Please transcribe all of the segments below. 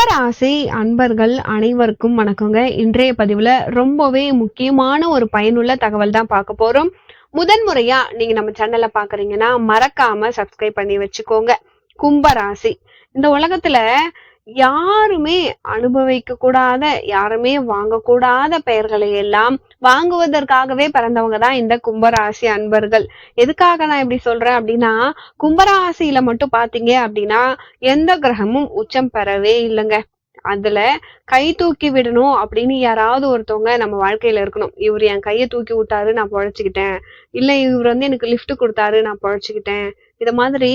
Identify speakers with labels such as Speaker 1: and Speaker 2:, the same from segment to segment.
Speaker 1: கும்பராசி அன்பர்கள் அனைவருக்கும் வணக்கங்க. இன்றைய பதிவுல ரொம்பவே முக்கியமான ஒரு பயனுள்ள தகவல் தான் பார்க்க போறோம். முதன்முறையா நீங்க நம்ம சேனல்ல பாக்குறீங்கன்னா மறக்காம சப்ஸ்கிரைப் பண்ணி வச்சுக்கோங்க. கும்பராசி இந்த உலகத்துல யாருமே அனுபவிக்க கூடாத, யாருமே வாங்கக்கூடாத பெயர்களை எல்லாம் வாங்குவதற்காகவே பிறந்தவங்க தான் இந்த கும்பராசி அன்பர்கள். எதுக்காக நான் இப்படி சொல்றேன் அப்படின்னா, கும்பராசியில மட்டும் பாத்தீங்க அப்படின்னா எந்த கிரகமும் உச்சம் பெறவே இல்லைங்க. அதுல கை தூக்கி விடணும் அப்படின்னு யாராவது ஒருத்தவங்க நம்ம வாழ்க்கையில இருக்கணும். இவர் என் கையை தூக்கி விட்டாரு, நான் பொழைச்சுக்கிட்டேன். இல்ல இவர் எனக்கு லிஃப்ட் கொடுத்தாரு, நான் பொழைச்சுக்கிட்டேன். இத மாதிரி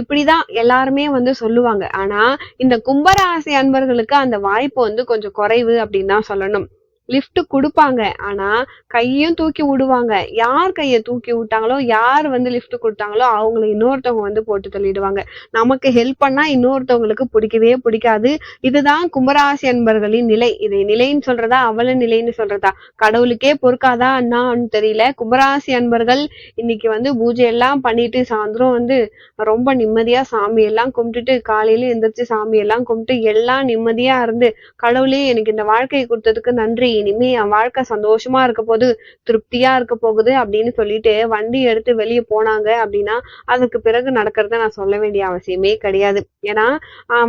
Speaker 1: இப்படிதான் எல்லாருமே சொல்லுவாங்க. ஆனா இந்த கும்பராசி அன்பர்களுக்கு அந்த வாய்ப்பு கொஞ்சம் குறைவு அப்படின்னு தான் சொல்லணும். லிஃப்ட் குடுப்பாங்க. ஆனா கையும் தூக்கி விடுவாங்க. யார் கைய தூக்கி விட்டாங்களோ, யார் லிஃப்ட் குடுத்தாங்களோ அவங்கள இன்னொருத்தவங்க போட்டு தள்ளிடுவாங்க. நமக்கு ஹெல்ப் பண்ணா இன்னொருத்தவங்களுக்கு பிடிக்கவே பிடிக்காது. இதுதான் கும்பராசி அன்பர்களின் நிலை. இதை நிலைன்னு சொல்றதா, அவல நிலைன்னு சொல்றதா, கடவுளுக்கே பொறுக்காதா அண்ணான்னு தெரியல. கும்பராசி அன்பர்கள் இன்னைக்கு பூஜை எல்லாம் பண்ணிட்டு சாயந்தரம் ரொம்ப நிம்மதியா சாமி எல்லாம் கும்பிட்டுட்டு காலையில எந்திரிச்சு சாமி எல்லாம் கும்பிட்டு எல்லாம் நிம்மதியா இருந்து, கடவுளே எனக்கு இந்த வாழ்க்கையை கொடுத்ததுக்கு நன்றி, இனிமே என் வாழ்க்கை சந்தோஷமா இருக்க போது, திருப்தியா இருக்க போகுது அப்படின்னு சொல்லிட்டு வண்டி எடுத்து வெளியே போனாங்க அப்படின்னா அதுக்கு பிறகு நடக்கிறத நான் சொல்ல வேண்டிய அவசியமே கிடையாது. ஏன்னா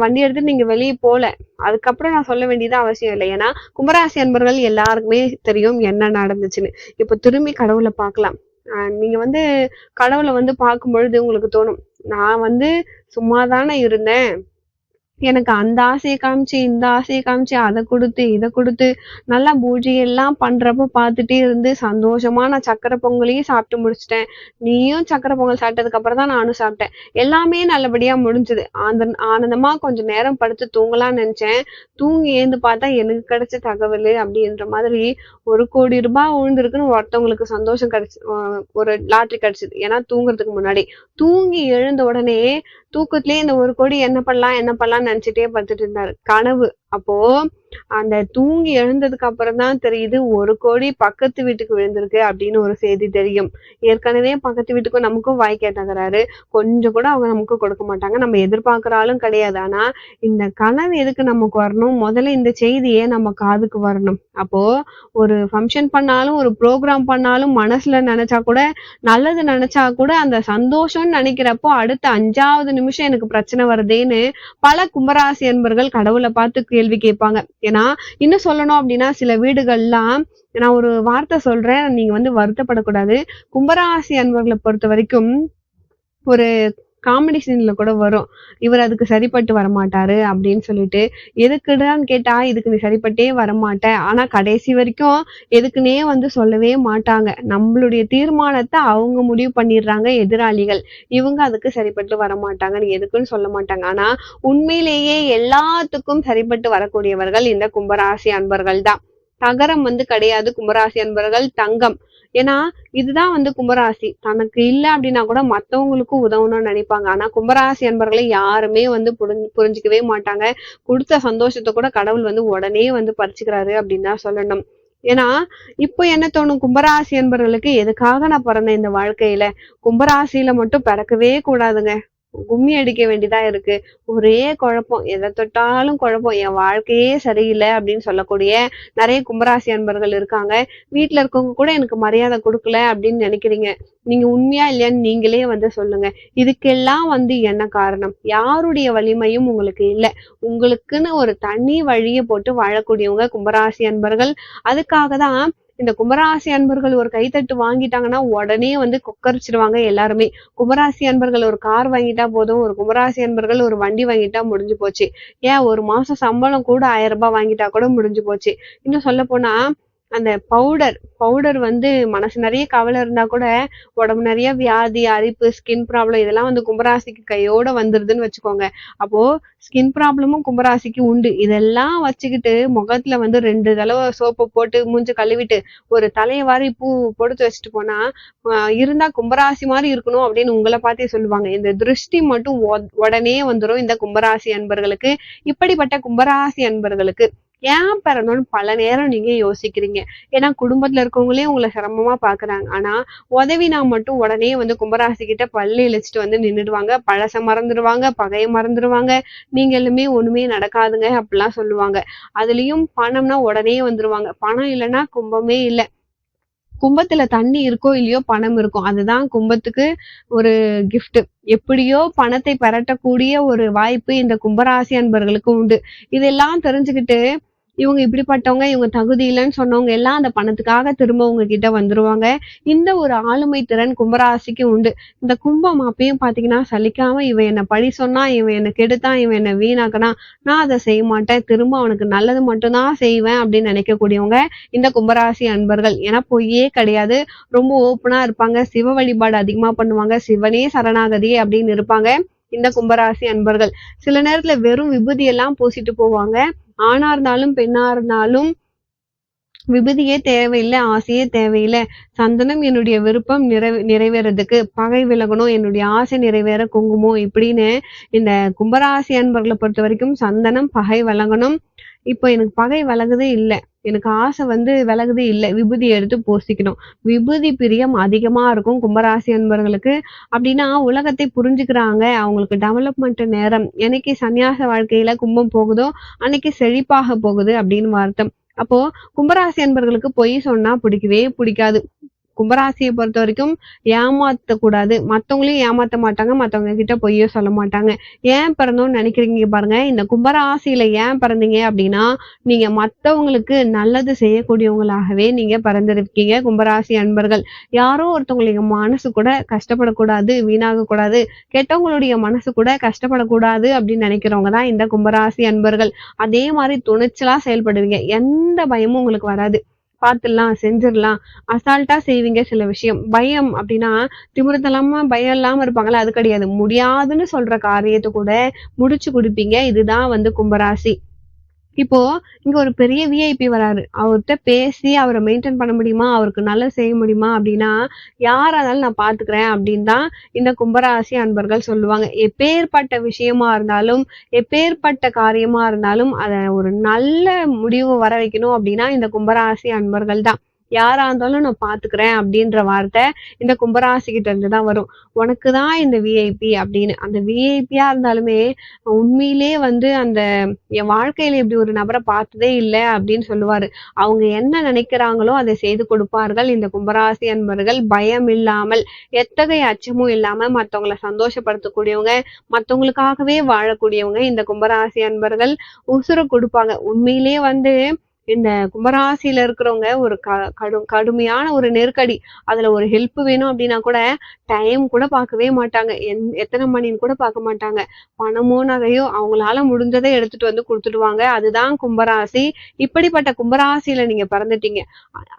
Speaker 1: வண்டி எடுத்து நீங்க வெளியே போல, அதுக்கப்புறம் நான் சொல்ல வேண்டியது அவசியம் இல்லை. ஏன்னா கும்பராசி அன்பர்கள் எல்லாருக்குமே தெரியும் என்ன நடந்துச்சுன்னு. இப்ப திரும்பி கடவுளை பார்க்கலாம். நீங்க கடவுளை பார்க்கும் பொழுது உங்களுக்கு தோணும், நான் சும்மாதானே இருந்தேன், எனக்கு அந்த ஆசையை காமிச்சு இந்த ஆசையை காமிச்சு அதை கொடுத்து இதை கொடுத்து நல்லா பூஜையெல்லாம் பண்றப்ப பார்த்துட்டே இருந்து சந்தோஷமா நான் சக்கரை பொங்கலையும் சாப்பிட்டு முடிச்சிட்டேன். நீயும் சக்கரை பொங்கல் சாப்பிட்டதுக்கு அப்புறம் தான் நானும் சாப்பிட்டேன். எல்லாமே நல்லபடியா முடிஞ்சுது. ஆனந்தமா கொஞ்சம் நேரம் படுத்து தூங்கலாம்னு நினைச்சேன். தூங்கி ஏந்து பார்த்தா எனக்கு கிடைச்ச தகவல் அப்படின்ற மாதிரி 1 கோடி ரூபாய் விழுந்திருக்குன்னு ஒருத்தவங்களுக்கு சந்தோஷம் கிடைச்சு, ஒரு லாட்டரி கிடைச்சது. ஏன்னா தூங்குறதுக்கு முன்னாடி தூங்கி எழுந்த உடனே தூக்கத்திலேயே இந்த 1 கோடி என்ன பண்ணலாம்னு நினைச்சிட்டே படுத்துட்டு இருந்தாரு. கனவு. அப்போ அந்த தூங்கி எழுந்ததுக்கு அப்புறம் தான் தெரியுது 1 கோடி பக்கத்து வீட்டுக்கு விழுந்திருக்கு அப்படின்னு ஒரு செய்தி தெரியும். ஏற்கனவே பக்கத்து வீட்டுக்கும் நமக்கும் வாய்க்கே தகராறு. கொஞ்சம் கூட அவங்க நமக்கு கொடுக்க மாட்டாங்க. நம்ம எதிர்பார்க்கிற ஆளும் கிடையாது. ஆனா இந்த கனவு எதுக்கு நமக்கு வரணும்? முதல்ல இந்த செய்தியே நம்ம காதுக்கு வரணும். அப்போ ஒரு ஃபங்க்ஷன் பண்ணாலும், ஒரு ப்ரோக்ராம் பண்ணாலும் மனசுல நினைச்சா கூட, நல்லது நினைச்சா கூட அந்த சந்தோஷம்னு நினைக்கிறப்போ அடுத்த 5வது நிமிஷம் எனக்கு பிரச்சனை வருதேன்னு பல கும்பராசி அன்பர்கள் கடவுளை பார்த்து கேள்வி கேட்பாங்க. ஏன்னா இன்னும் சொல்லணும் அப்படின்னா சில வீடுகள்லாம், நான் ஒரு வார்த்தை சொல்றேன், நீங்க வருத்தப்படக்கூடாது. கும்பராசி அன்பர்களை பொறுத்த வரைக்கும் ஒரு காமெடி சீன்ல கூட வரும், இவர் அதுக்கு சரிப்பட்டு வரமாட்டாரு அப்படின்னு சொல்லிட்டு. எதுக்குடான்னு கேட்டா, இதுக்கு நீ சரிப்பட்டே வரமாட்ட. ஆனா கடைசி வரைக்கும் எதுக்குன்னே சொல்லவே மாட்டாங்க. நம்மளுடைய தீர்மானத்தை அவங்க முடிவு பண்ணிடுறாங்க எதிராளிகள். இவங்க அதுக்கு சரிப்பட்டு வரமாட்டாங்க, நீ எதுக்குன்னு சொல்ல மாட்டாங்க. ஆனா உண்மையிலேயே எல்லாத்துக்கும் சரிப்பட்டு வரக்கூடியவர்கள் இந்த கும்பராசி அன்பர்கள் தான். தகரம் கிடையாது கும்பராசி அன்பர்கள், தங்கம். ஏன்னா இதுதான் கும்பராசி. தனக்கு இல்ல அப்படின்னா கூட மத்தவங்களுக்கும் உதவணும்னு நினைப்பாங்க. ஆனா கும்பராசி அன்பர்களை யாருமே புரிஞ்சுக்கவே மாட்டாங்க. கொடுத்த சந்தோஷத்தை கூட கடவுள் உடனே பறிச்சுக்கிறாரு அப்படின்னு தான் சொல்லணும். ஏன்னா இப்போ என்ன தோணும், கும்பராசி அன்பர்களுக்கு எதுக்காக நான் பிறந்தேன் இந்த வாழ்க்கையில? கும்பராசியில மட்டும் பிறக்கவே கூடாதுங்க. கும்மி அடிக்க வேண்டியதா இருக்கு. ஒரே குழப்பம், எதை தொட்டாலும் குழப்பம், என் வாழ்க்கையே சரியில்லை அப்படின்னு சொல்லக்கூடிய நிறைய கும்பராசி அன்பர்கள் இருக்காங்க. வீட்டுல இருக்கவங்க கூட எனக்கு மரியாதை கொடுக்கல அப்படின்னு நினைக்கிறீங்க. நீங்க உண்மையா இல்லையான்னு நீங்களே சொல்லுங்க. இதுக்கெல்லாம் என்ன காரணம்? யாருடைய வலிமையும் உங்களுக்கு இல்லை. உங்களுக்குன்னு ஒரு தனி வழியை போட்டு வாழக்கூடியவங்க கும்பராசி அன்பர்கள். அதுக்காக தான் இந்த கும்பராசி அன்பர்கள் ஒரு கைத்தட்டு வாங்கிட்டாங்கன்னா உடனே கொக்கரிச்சிடுவாங்க எல்லாருமே. கும்பராசி அன்பர்கள் ஒரு கார் வாங்கிட்டா போதும், ஒரு கும்பராசி அன்பர்கள் ஒரு வண்டி வாங்கிட்டா முடிஞ்சு போச்சு. ஏன் ஒரு மாசம் சம்பளம் கூட 1000 ரூபாய் வாங்கிட்டா கூட முடிஞ்சு போச்சு. இன்னும் சொல்ல போனா அந்த பவுடர் மனசு நிறைய கவலை இருந்தா கூட உடம்பு நிறைய வியாதி, அரிப்பு, ஸ்கின் ப்ராப்ளம் இதெல்லாம் கும்பராசிக்கு கையோட வந்துருதுன்னு வச்சுக்கோங்க. அப்போ ஸ்கின் ப்ராப்ளமும் கும்பராசிக்கு உண்டு. இதெல்லாம் வச்சுக்கிட்டு முகத்துல 2 தடவை சோப்பு போட்டு மூஞ்ச கழுவிட்டு ஒரு தலையை வாரி பூ பொடுத்து வச்சுட்டு போனா இருந்தா கும்பராசி மாதிரி இருக்கணும் அப்படின்னு உங்களை பார்த்தே சொல்லுவாங்க. இந்த திருஷ்டி மட்டும் உடனே வந்துரும் இந்த கும்பராசி அன்பர்களுக்கு. இப்படிப்பட்ட கும்பராசி அன்பர்களுக்கு ஏன் பிறந்தோம்னு பல நேரம் நீங்க யோசிக்கிறீங்க. ஏன்னா குடும்பத்துல இருக்கவங்களே உங்கள சிரமமா பார்க்குறாங்க. ஆனா உதவினா மட்டும் உடனே வந்து கும்பராசி கிட்ட பல்லு இளிச்சுட்டு வந்து நின்னுடுவாங்க. பழச மறந்துருவாங்க, பகைய மறந்துருவாங்க. நீங்களுமே ஒண்ணுமே நடக்காதுங்க அப்படிலாம் சொல்லுவாங்க. அதுலயும் பணம்னா உடனே வந்துருவாங்க. பணம் இல்லன்னா கும்பமே இல்ல. கும்பத்துல தண்ணி இருக்கோ இல்லையோ பணம் இருக்கும். அதுதான் கும்பத்துக்கு ஒரு கிஃப்ட். எப்படியோ பணத்தை பெரட்டக்கூடிய ஒரு வாய்ப்பு இந்த கும்பராசி அன்பர்களுக்கு உண்டு. இதெல்லாம் தெரிஞ்சுக்கிட்டு, இவங்க இப்படிப்பட்டவங்க, இவங்க தகுதி இல்லன்னு சொன்னவங்க எல்லாம் அந்த பணத்துக்காக திரும்ப உங்ககிட்ட வந்துருவாங்க. இந்த ஒரு ஆளுமை திறன் கும்பராசிக்கு உண்டு. இந்த கும்பம் அப்பயும் பார்த்தீங்கன்னா, சலிக்காம இவன் என்ன பழி சொன்னான், இவன் என்ன கெடுத்தான், இவன் என்ன வீணாக்குனான், நான் அத செய்ய மாட்டேன். திரும்ப அவனுக்கு நல்லது மட்டும் தான் செய்வேன் அப்படின்னு நினைக்கக்கூடியவங்க இந்த கும்பராசி அன்பர்கள். ஏன்னா பொய்யே கிடையாது. ரொம்ப ஓப்பனா இருப்பாங்க. சிவ வழிபாடு அதிகமா பண்ணுவாங்க. சிவனே சரணாகதி அப்படின்னு இருப்பாங்க. இந்த கும்பராசி அன்பர்கள். சில நேரத்துல வெறும் விபூதி எல்லாம் பூசிட்டு போவாங்க. ஆணா இருந்தாலும், பெண்ணா இருந்தாலும் விபூதியே தேவையில்ல, ஆசையே தேவையில்ல. சந்தனம் என்னுடைய விருப்பம் நிறைவேறதுக்கு, பகை விலகணும், என்னுடைய ஆசை நிறைவேற குங்குமம் இப்படின்னு இந்த கும்பராசி அன்பர்கள பொறுத்தவரைக்கும் சந்தனம், பகை விலகணும். இப்போ எனக்கு பகை விலகுதே இல்ல. எனக்கு ஆசை வந்து விலகுதே இல்ல. விபூதி எடுத்து பூசிக்கணும். விபூதி பிரியம் அதிகமா இருக்கும் கும்பராசி அன்பர்களுக்கு. அப்படின்னா உலகத்தை புரிஞ்சுக்கிறாங்க. அவங்களுக்கு டெவலப்மெண்ட் நேரம். என்னைக்கு சன்னியாச வாழ்க்கையில கும்பம் போகுதோ, அன்னைக்கு செழிப்பாக போகுது அப்படின்னு அர்த்தம். அப்போ கும்பராசி அன்பர்களுக்கு பொய் சொன்னா பிடிக்கவே பிடிக்காது. கும்பராசிய பொறுத்தவரைக்கும் ஏமாத்தக்கூடாது. மத்தவங்களையும் ஏமாத்த மாட்டாங்க. மத்தவங்க கிட்ட பொய்யும் சொல்ல மாட்டாங்க. ஏன் பிறந்தோம்னு நினைக்கிறீங்க பாருங்க. இந்த கும்பராசியில ஏன் பிறந்தீங்க அப்படின்னா, நீங்க மத்தவங்களுக்கு நல்லது செய்யக்கூடியவங்களாகவே நீங்க பிறந்திருக்கீங்க கும்பராசி அன்பர்கள். யாரோ ஒருத்தவங்களுடைய மனசு கூட கஷ்டப்படக்கூடாது, வீணாகக்கூடாது, கெட்டவங்களுடைய மனசு கூட கஷ்டப்படக்கூடாது அப்படின்னு நினைக்கிறவங்க தான் இந்த கும்பராசி அன்பர்கள். அதே மாரி துணிச்சலா செயல்படுவீங்க. எந்த பயமும் உங்களுக்கு வராது. பாத்துடலாம், செஞ்சிரலாம். அசால்ட்டா செய்வீங்க சில விஷயம். பயம் அப்டின்னா, திமிருத்தனமா பயம் இல்லாம இருப்பாங்கல்ல, அது கிடையாது. முடியாதுன்னு சொல்ற காரியத்த கூட முடிச்சு குடுப்பீங்க. இதுதான் வந்து கும்பராசி. இப்போ இங்க ஒரு பெரிய விஐபி வராரு. அவர்ட்ட பேசி அவர மெயின்டெயின் பண்ண முடியுமா? அவருக்கு நல்லது செய்ய முடியுமா? அப்டின்னா, யாரா இருந்தாலும் நான் பார்த்துக்கிறேன் அப்டின்னு தான் இந்த கும்பராசி அன்பர்கள் சொல்லுவாங்க. எப்பேர்ப்பட்ட விஷயமா இருந்தாலும், எப்பேர்ப்பட்ட காரியமா இருந்தாலும், அத ஒரு நல்ல முடிவு வர வைக்கணும் அப்டின்னா, இந்த கும்பராசி அன்பர்கள் தான். யாரா இருந்தாலும் நான் பார்த்துக்கிறேன் அப்டின்ற வார்த்தை இந்த கும்பராசி கிட்ட இருந்து தான் வரும். உனக்கு தான் இந்த விஐபி அப்டின்னு. அந்த விஐபியா இருந்தாலுமே உண்மையிலே வந்து அந்த என் வாழ்க்கையில இப்படி ஒரு நபர பார்த்ததே இல்ல அப்படின்னு சொல்லுவாரு. அவங்க என்ன நினைக்கிறாங்களோ அதை செய்து கொடுப்பார்கள். இந்த கும்பராசி அன்பர்கள் பயம் இல்லாமல், எத்தகைய அச்சமும் இல்லாம மத்தவங்கள சந்தோஷப்படுத்தக்கூடியவங்க, மத்தவங்களுக்காகவே வாழக்கூடியவங்க இந்த கும்பராசி அன்பர்கள் உசுர குடுப்பாங்க. உண்மையிலேயே வந்து இந்த கும்பராசியில இருக்கிறவங்க ஒரு கடுமையான ஒரு நெருக்கடி. அதுல ஒரு ஹெல்ப் வேணும் அப்படின்னா கூட டைம் கூட பார்க்கவே மாட்டாங்க. எத்தன மணின்னு கூட பார்க்க மாட்டாங்க. பணமோ, நகையோ அவங்களால முடிஞ்சத எடுத்துட்டு வந்து குடுத்துடுவாங்க. அதுதான் கும்பராசி. இப்படிப்பட்ட கும்பராசியில நீங்க பிறந்துட்டீங்க.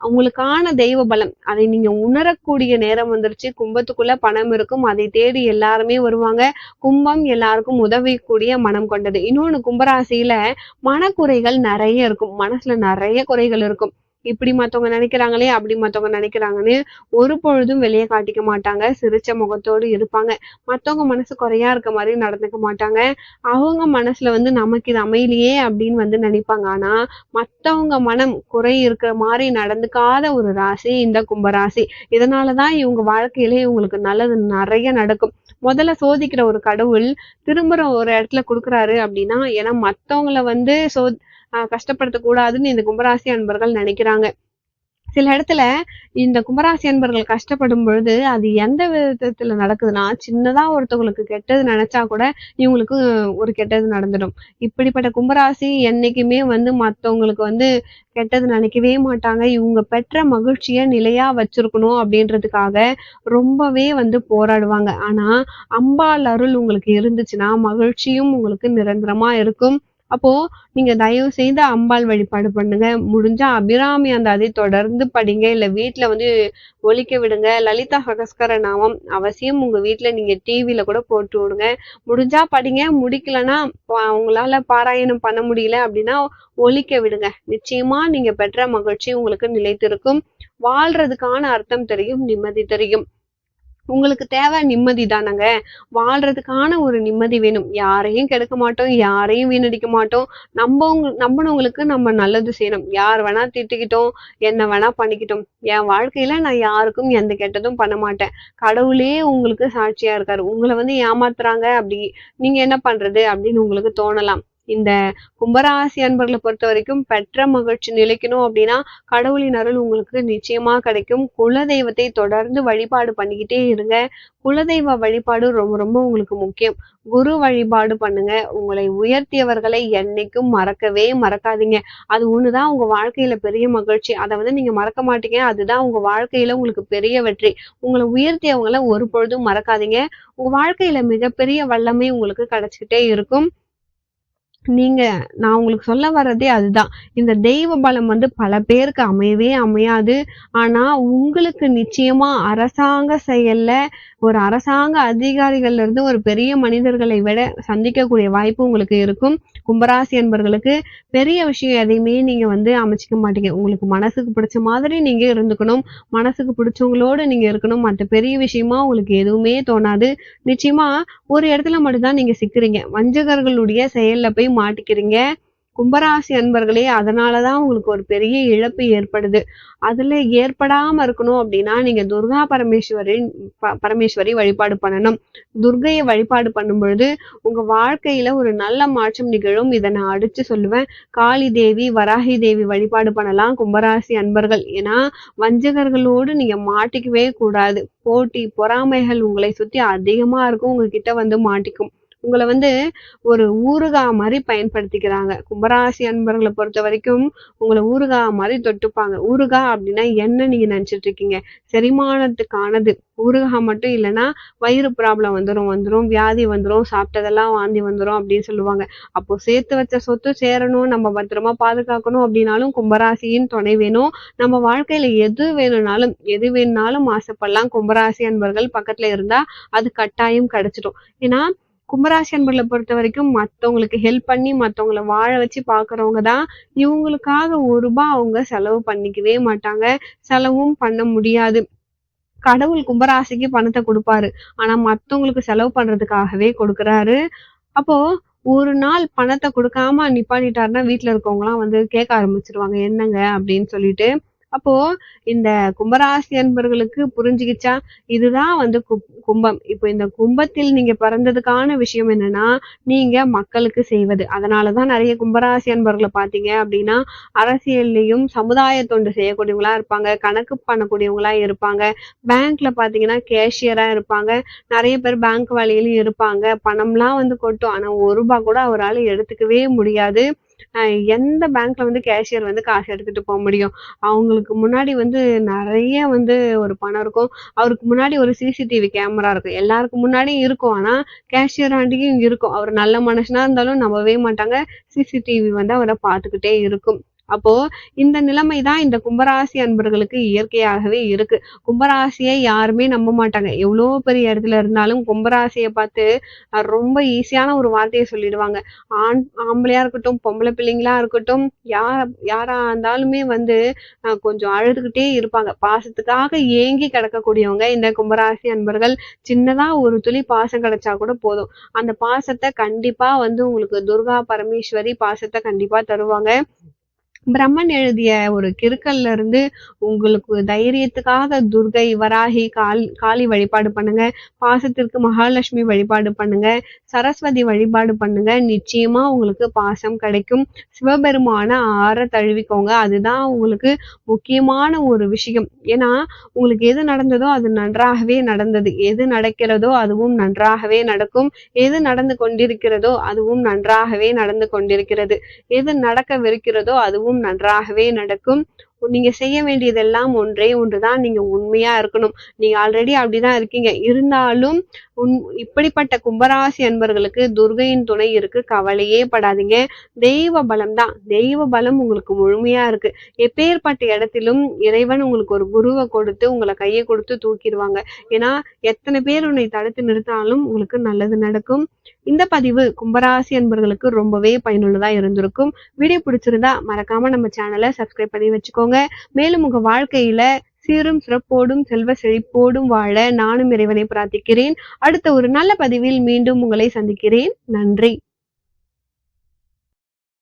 Speaker 1: உங்களுக்கான தெய்வ பலம். அதை நீங்க உணரக்கூடிய நேரம் வந்துருச்சு. கும்பத்துக்குள்ள பணம் இருக்கும். அதை தேடி எல்லாருமே வருவாங்க. கும்பம் எல்லாருக்கும் உதவக்கூடிய மனம் கொண்டது. இன்னொன்னு கும்பராசியில மனக்குறைகள் நெறைய இருக்கும். மனசுல நெறைய குறைகள் இருக்கும். இப்படி மத்தவங்க நெனைக்கிறாங்களே, அப்படி மத்தவங்க நெனைக்கிறாங்கன்னு ஒரு பொழுதும் வெளிய காட்டிக்க மாட்டாங்க. சிரிச்ச முகத்தோடு இருப்பாங்க. மத்தவங்க மனசு குறையா இருக்க மாரி நடந்துக்க மாட்டாங்க. அவங்க மனசுல வந்து நமக்கு இது அமையலையே அப்படின்னு வந்து நினைப்பாங்க. ஆனா, மத்தவங்க மனம் குறை இருக்கிற மாரி நடந்துக்காத ஒரு ராசி இந்த கும்பராசி. இதனால தான் இவங்க வாழ்க்கையிலே இவங்களுக்கு நல்லது நெறைய நடக்கும். முதல்ல சோதிக்கிற ஒரு கடவுள் திரும்புற ஒரு இடத்துல குடுக்குறாரு அப்படின்னா, ஏன்னா மத்தவங்கள வந்து கஷ்டப்படுத்தக் கூடாதுன்னு இந்த கும்பராசி அன்பர்கள் நினைக்கிறாங்க. சில இடத்துல இந்த கும்பராசி அன்பர்கள் கஷ்டப்படும் பொழுது, அது எந்த விதத்துல நடக்குதுன்னா, சின்னதா ஒருத்தவங்களுக்கு கெட்டது நெனச்சா கூட, இவங்களுக்கு ஒரு கெட்டது நடந்துடும். இப்படிப்பட்ட கும்பராசி என்னைக்குமே வந்து மத்தவங்களுக்கு வந்து கெட்டது நெனைக்கவே மாட்டாங்க. இவங்க பெற்ற மகிழ்ச்சிய நிலையா வச்சிருக்கணும் அப்படின்றதுக்காக, ரொம்பவே வந்து போராடுவாங்க. ஆனா, அம்பாள் அருள் உங்களுக்கு இருந்துச்சுன்னா, மகிழ்ச்சியும் உங்களுக்கு நிரந்தரமா இருக்கும். அப்போ நீங்க தயவு செய்து அம்பாள் வழிபாடு பண்ணுங்க. முடிஞ்சா அபிராமி அந்தாதி தொடர்ந்து படிங்க. இல்ல வீட்ல வந்து ஒலிக்க விடுங்க. லலிதா சகஸ்கர நாமம் அவசியம் உங்க வீட்ல நீங்க டிவில கூட போட்டு விடுங்க. முடிஞ்சா படிங்க. முடிக்கலன்னா உங்களால பாராயணம் பண்ண முடியல அப்படின்னா ஒலிக்க விடுங்க. நிச்சயமா நீங்க பெற்ற மகிழ்ச்சி உங்களுக்கு நிலைத்திருக்கும். வாழ்றதுக்கான அர்த்தம் தெரியும். நிம்மதி தெரியும். உங்களுக்கு தேவை நிம்மதி தானங்க. வாழ்றதுக்கான ஒரு நிம்மதி வேணும். யாரையும் கெடுக்க மாட்டோம், யாரையும் வீணடிக்க மாட்டோம். நம்புனவங்களுக்கு நம்ம நல்லது செய்யணும். யார் வேணா திட்டிக்கிட்டும், என்ன வேணா பண்ணிக்கிட்டும். என் வாழ்க்கையில நான் யாருக்கும் எந்த கெட்டதும் பண்ண மாட்டேன். கடவுளே உங்களுக்கு சாட்சியா இருக்காரு. உங்கள ஏமாத்துறாங்க அப்படி நீங்க என்ன பண்றது? அப்படின்னு உங்களுக்கு தோணலாம். இந்த கும்பராசி அன்பர்கள பொறுத்தவரைக்கும் பெற்ற மகிழ்ச்சி நிலைக்கணும் அப்படின்னா, கடவுளின் அருள் உங்களுக்கு நிச்சயமா கிடைக்கும். குலதெய்வத்தை தொடர்ந்து வழிபாடு பண்ணிக்கிட்டே இருங்க. குலதெய்வ வழிபாடு ரொம்ப ரொம்ப உங்களுக்கு முக்கியம். குரு வழிபாடு பண்ணுங்க. உங்களை உயர்த்தியவர்களை என்னைக்கும் மறக்கவே மறக்காதீங்க. அது ஒண்ணுதான் உங்க வாழ்க்கையில பெரிய மகிழ்ச்சி. அத நீங்க மறக்க மாட்டீங்க. அதுதான் உங்க வாழ்க்கையில உங்களுக்கு பெரிய வெற்றி. உங்கள உயர்த்தியவங்கள ஒரு பொழுதும் மறக்காதீங்க. உங்க வாழ்க்கையில மிகப்பெரிய வல்லமை உங்களுக்கு கிடைச்சுக்கிட்டே இருக்கும். நீங்க நான் உங்களுக்கு சொல்ல வர்றதே அதுதான். இந்த தெய்வ பலம் பல பேருக்கு அமையவே அமையாது. ஆனா, உங்களுக்கு நிச்சயமா அரசாங்க செயல்ல ஒரு அரசாங்க அதிகாரிகள்ல இருந்து ஒரு பெரிய மனிதர்களை விட சந்திக்கக்கூடிய வாய்ப்பு உங்களுக்கு இருக்கும். கும்பராசி அன்பர்களுக்கு பெரிய விஷயம் எதையுமே நீங்க அமைச்சுக்க மாட்டீங்க. உங்களுக்கு மனசுக்கு பிடிச்ச மாதிரி நீங்க இருந்துக்கணும். மனசுக்கு பிடிச்சவங்களோட நீங்க இருக்கணும். மத்த பெரிய விஷயமா உங்களுக்கு எதுவுமே தோணாது. நிச்சயமா ஒரு இடத்துல மட்டும் தான் நீங்க சிக்குறீங்க. வஞ்சகர்களுடைய செயல்ல போய் மாட்டிக்கிறீங்க. கும்பராசி அன்பர்களே, அதனால தான் உங்களுக்கு ஒரு பெரிய இழப்பு ஏற்படுது. அதுல ஏற்படாம இருக்கணும் அப்படின்னா, நீங்க துர்கா பரமேஸ்வரி வழிபாடு பண்ணணும். துர்க்கைய வழிபாடு பண்ணும்பொழுது, உங்க வாழ்க்கையில ஒரு நல்ல மாற்றம் நிகழும். இத நான் அடிச்சு சொல்லுவேன். காளி தேவி, வராகி தேவி வழிபாடு பண்ணலாம் கும்பராசி அன்பர்கள். ஏன்னா, வஞ்சகர்களோடு நீங்க மாட்டிக்கவே கூடாது. போட்டி, பொறாமைகள் உங்களை சுத்தி அதிகமா இருக்கும். உங்ககிட்ட மாட்டிக்கும். உங்கள ஒரு ஊறுகா மாரி பயன்படுத்திக்கிறாங்க. கும்பராசி அன்பர்கள பொறுத்தவரைக்கும், உங்கள ஊறுகா மாரி தொட்டுப்பாங்க. ஊறுகா அப்டின்னா என்ன நீங்க நெனச்சுட்டு இருக்கீங்க? செரிமானத்துக்கானது. ஊறுகா மட்டும் இல்லன்னா, வயிறு ப்ராப்ளம் வந்துரும், வியாதி வந்துரும், சாப்பிட்டதெல்லாம் வாந்தி வந்துரும் அப்டின்னு சொல்லுவாங்க. அப்போ சேர்த்து வச்ச சொத்து சேரணும், நம்ம பத்திரமா பாதுகாக்கணும் அப்டின்னாலும் கும்பராசியின் துணை வேணும். நம்ம வாழ்க்கையில எது வேணும்னாலும் ஆசைப்படலாம். கும்பராசி அன்பர்கள் பக்கத்துல இருந்தா, அது கட்டாயம் கிடைச்சிடும். ஏன்னா, கும்பராசி அன்பர்கள பொறுத்தவரைக்கும் மத்தவங்களுக்கு ஹெல்ப் பண்ணி, மத்தவங்கள வாழ வச்சு பார்க்குறவங்க தான். இவங்களுக்காக ரூ. 1 அவங்க செலவு பண்ணிக்கவே மாட்டாங்க. செலவும் பண்ண முடியாது. கடவுள் கும்பராசிக்கு பணத்த குடுப்பாரு. ஆனா மத்தவங்களுக்கு செலவு பண்றதுக்காகவே குடுக்குறாரு. அப்போ ஒரு நாள் பணத்த குடுக்காம நிப்பாட்டிட்டாருன்னா, வீட்ல இருக்கவங்கலாம் கேட்க ஆரம்பிச்சுருவாங்க. "என்னங்க?" அப்படின்னு சொல்லிட்டு. அப்போ இந்த கும்பராசி அன்பர்களுக்கு புரிஞ்சுகிச்சா? இதுதான் கும்பம். இப்போ இந்த கும்பத்தில் நீங்க பிறந்ததுக்கான விஷயம் என்னன்னா, நீங்க மக்களுக்கு செய்வது. அதனால தான் நெறைய கும்பராசி அன்பர்கள பார்த்தீங்க அப்படின்னா, அரசியல்லயும் சமுதாய தொண்டு செய்யக்கூடியவங்களா இருப்பாங்க. கணக்கு பண்ணக்கூடியவங்களா இருப்பாங்க. பேங்க்ல பார்த்தீங்கன்னா, கேஷியரா இருப்பாங்க. நெறைய பேர் பேங்க் வேலையிலயும் இருப்பாங்க. பணம்லாம் கொட்டும். ஆனா ரூ. 1 கூட அவரால எடுத்துக்கவே முடியாது. அ எந்த பேங்க்ல கேஷியர் காசு எடுத்துட்டு போ முடியும்? அவங்களுக்கு முன்னாடி நெறைய ஒரு பணம் இருக்கும். அவருக்கு முன்னாடி ஒரு சிசிடிவி கேமரா இருக்கும். எல்லாருக்கும் முன்னாடியும் இருக்கும். ஆனா கேஷியர் ஆண்டியும் இருக்கும். அவர் நல்ல மனுஷனா இருந்தாலும் நம்பவே மாட்டாங்க. சிசிடிவி அவர பார்த்துக்கிட்டே இருக்கும். அப்போ இந்த நிலைமை தான் இந்த கும்பராசி அன்பர்களுக்கு இயற்கையாகவே இருக்கு. கும்பராசியை யாருமே நம்ப மாட்டாங்க. எவ்வளோ பெரிய இடத்துல இருந்தாலும் கும்பராசிய பார்த்து ரொம்ப ஈஸியான ஒரு வார்த்தைய சொல்லிடுவாங்க. ஆம்பளையா இருக்கட்டும், பொம்பளை பிள்ளைங்களா இருக்கட்டும், யாரா இருந்தாலுமே கொஞ்சம் அழுதுகிட்டே இருப்பாங்க. பாசத்துக்காக ஏங்கி கிடக்கக்கூடியவங்க இந்த கும்பராசி அன்பர்கள். சின்னதா ஒரு துளி பாசம் கிடைச்சா கூட போதும். அந்த பாசத்த கண்டிப்பா உங்களுக்கு துர்கா பரமேஸ்வரி பாசத்த கண்டிப்பா தருவாங்க. பிரம்மன் எழுதிய ஒரு கிறுக்கல்ல இருந்து உங்களுக்கு தைரியத்துக்காக துர்கை, வராகி, காளி வழிபாடு பண்ணுங்க. பாசத்திற்கு மகாலட்சுமி வழிபாடு பண்ணுங்க. சரஸ்வதி வழிபாடு பண்ணுங்க. நிச்சயமா உங்களுக்கு பாசம் கிடைக்கும். சிவபெருமான ஆற தழுவிக்கோங்க. அதுதான் உங்களுக்கு முக்கியமான ஒரு விஷயம். ஏன்னா, உங்களுக்கு எது நடந்ததோ அது நன்றாகவே நடந்தது. எது நடக்கிறதோ அதுவும் நன்றாகவே நடக்கும். எது நடந்து கொண்டிருக்கிறதோ அதுவும் நன்றாகவே நடந்து கொண்டிருக்கிறது. எது நடக்கவிருக்கிறதோ அதுவும் நன்றாகவே நடக்கும். நீங்க செய்ய வேண்டியதெல்லாம் ஒன்றே ஒன்றுதான். நீங்க உண்மையா இருக்கணும். நீங்க ஆல்ரெடி அப்படிதான் இருக்கீங்க. இருந்தாலும் உன் இப்படிப்பட்ட கும்பராசி அன்பர்களுக்கு துர்கையின் துணை இருக்கு. கவலையே படாதீங்க. தெய்வ பலம் தான். தெய்வ பலம் உங்களுக்கு முழுமையா இருக்கு. எப்பேற்பட்ட இடத்திலும் இறைவன் உங்களுக்கு ஒரு குருவை கொடுத்து உங்களை கையை கொடுத்து தூக்கிடுவாங்க. ஏன்னா எத்தனை பேர் உன்னை தடுத்து நிறுத்தினாலும் உங்களுக்கு நல்லது நடக்கும். இந்த பதிவு கும்பராசி அன்பர்களுக்கு ரொம்பவே பயனுள்ளதா இருந்திருக்கும். வீடியோ பிடிச்சிருந்தா மறக்காம நம்ம சேனலை சப்ஸ்கிரைப் பண்ணி வச்சுக்கோங்க. மேலும் உங்க வாழ்க்கையில சீரும் சிறப்போடும் செல்வ செழிப்போடும் வாழ நானும் இறைவனை பிரார்த்திக்கிறேன். அடுத்த ஒரு நல்ல பதிவில் மீண்டும் உங்களை சந்திக்கிறேன். நன்றி.